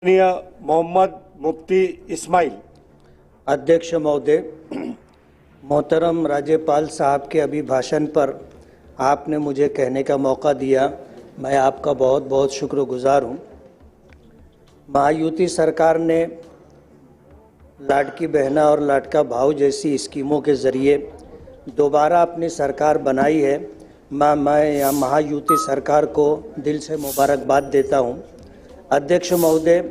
मोहम्मद मुफ्ती इस्माइल। अध्यक्ष महोदय, मोहतरम राज्यपाल साहब के अभिभाषण पर आपने मुझे कहने का मौका दिया, मैं आपका बहुत बहुत शुक्रगुजार हूँ। महायुति सरकार ने लाडकी बहना और लाडका भाऊ जैसी स्कीमों के ज़रिए दोबारा अपनी सरकार बनाई है। मैं यहाँ महायुति सरकार को दिल से मुबारकबाद देता हूँ। अध्यक्ष महोदय,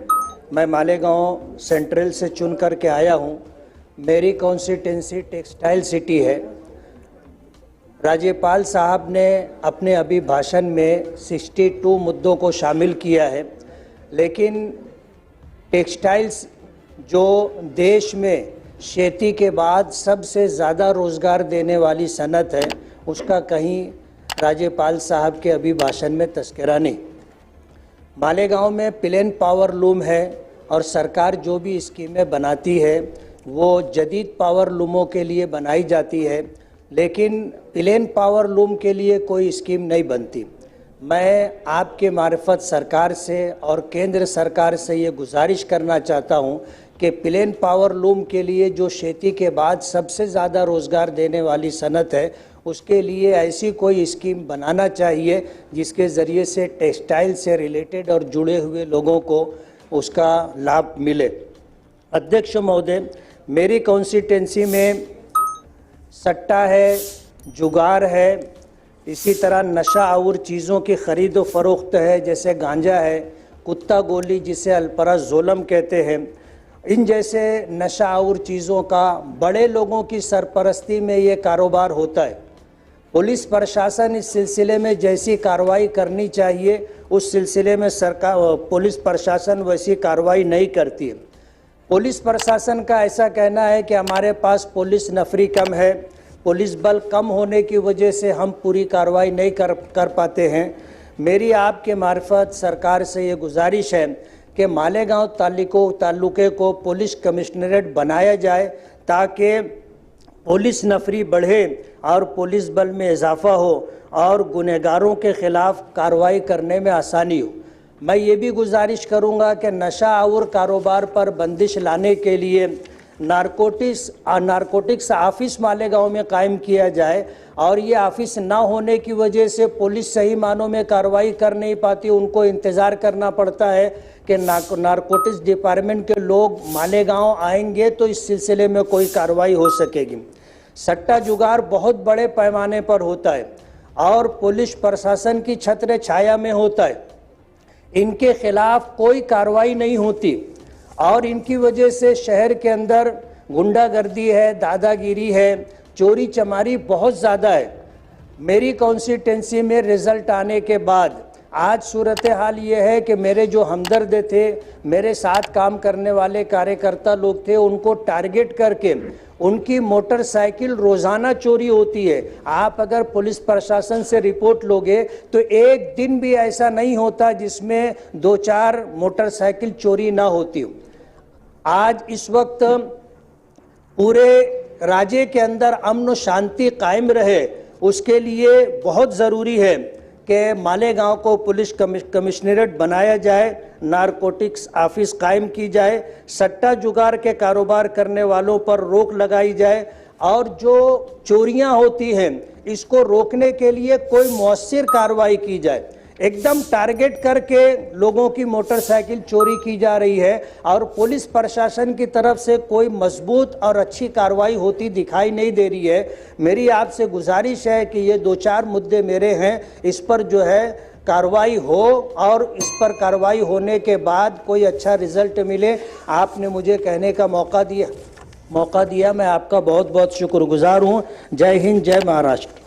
मैं मालेगांव सेंट्रल से चुन करके आया हूँ। मेरी कॉन्स्टिट्यूंसी टेक्सटाइल सिटी है। राज्यपाल साहब ने अपने अभिभाषण में 62 मुद्दों को शामिल किया है, लेकिन टेक्सटाइल्स जो देश में खेती के बाद सबसे ज़्यादा रोज़गार देने वाली सनत है, उसका कहीं राज्यपाल साहब के अभिभाषण में तस्करा नहीं। मालेगांव में प्लेन पावर लूम है और सरकार जो भी स्कीमें बनाती है वो जदीद पावर लूमों के लिए बनाई जाती है, लेकिन प्लेन पावर लूम के लिए कोई स्कीम नहीं बनती। मैं आपके मार्फत सरकार से और केंद्र सरकार से ये गुजारिश करना चाहता हूँ कि प्लेन पावर लूम के लिए जो खेती के बाद सबसे ज़्यादा रोज़गार देने वाली सनत है, उसके लिए ऐसी कोई स्कीम बनाना चाहिए जिसके ज़रिए से टेक्सटाइल से रिलेटेड और जुड़े हुए लोगों को उसका लाभ मिले। अध्यक्ष महोदय, मेरी कॉन्स्टिट्यूंसी में सट्टा है, जुगार है, इसी तरह नशा और चीज़ों की ख़रीद व फरोख्त है, जैसे गांजा है, कुत्ता गोली जिसे अल्पराज़ोलम कहते हैं। इन जैसे नशा और चीज़ों का बड़े लोगों की सरपरस्ती में ये कारोबार होता है। पुलिस प्रशासन इस सिलसिले में जैसी कार्रवाई करनी चाहिए उस सिलसिले में पुलिस प्रशासन वैसी कार्रवाई नहीं करती है। पुलिस प्रशासन का ऐसा कहना है कि हमारे पास पुलिस नफरी कम है, पुलिस बल कम होने की वजह से हम पूरी कार्रवाई नहीं कर पाते हैं। मेरी आपके मार्फत सरकार से ये गुजारिश है कि मालेगांव तालुके को पुलिस कमिश्नरेट बनाया जाए ताकि पुलिस नफरी बढ़े और पुलिस बल में इजाफा हो और गुनहगारों के ख़िलाफ़ कार्रवाई करने में आसानी हो। मैं ये भी गुजारिश करूँगा कि नशा और कारोबार पर बंदिश लाने के लिए नारकोटिक्स ऑफिस मालेगांव में कायम किया जाए और ये ऑफिस ना होने की वजह से पुलिस सही मानों में कार्रवाई कर नहीं पाती। उनको इंतज़ार करना पड़ता है कि नारकोटिक्स डिपार्टमेंट के लोग मालेगांव आएंगे तो इस सिलसिले में कोई कार्रवाई हो सकेगी। सट्टा जुगार बहुत बड़े पैमाने पर होता है और पुलिस प्रशासन की छत्र छाया में होता है। इनके खिलाफ कोई कार्रवाई नहीं होती और इनकी वजह से शहर के अंदर गुंडागर्दी है, दादागिरी है, चोरी चमारी बहुत ज़्यादा है। मेरी कॉन्स्टिट्यूंसी में रिज़ल्ट आने के बाद आज सूरत हाल ये है कि मेरे जो हमदर्द थे, मेरे साथ काम करने वाले कार्यकर्ता लोग थे, उनको टारगेट करके उनकी मोटरसाइकिल रोज़ाना चोरी होती है। आप अगर पुलिस प्रशासन से रिपोर्ट लोगे तो एक दिन भी ऐसा नहीं होता जिसमें 2-4 मोटरसाइकिल चोरी ना होती हो। आज इस वक्त पूरे राज्य के अंदर अमन शांति कायम रहे, उसके लिए बहुत ज़रूरी है कि मालेगांव को पुलिस कमिश्नरेट बनाया जाए, नारकोटिक्स ऑफिस कायम की जाए, सट्टा जुगार के कारोबार करने वालों पर रोक लगाई जाए और जो चोरियां होती हैं इसको रोकने के लिए कोई मौसर कार्रवाई की जाए। एकदम टारगेट करके लोगों की मोटरसाइकिल चोरी की जा रही है और पुलिस प्रशासन की तरफ से कोई मजबूत और अच्छी कार्रवाई होती दिखाई नहीं दे रही है। मेरी आपसे गुजारिश है कि ये 2-4 मुद्दे मेरे हैं, इस पर जो है कार्रवाई हो और इस पर कार्रवाई होने के बाद कोई अच्छा रिजल्ट मिले। आपने मुझे कहने का मौका दिया, मैं आपका बहुत बहुत शुक्रगुजार हूँ। जय हिंद, जय महाराष्ट्र।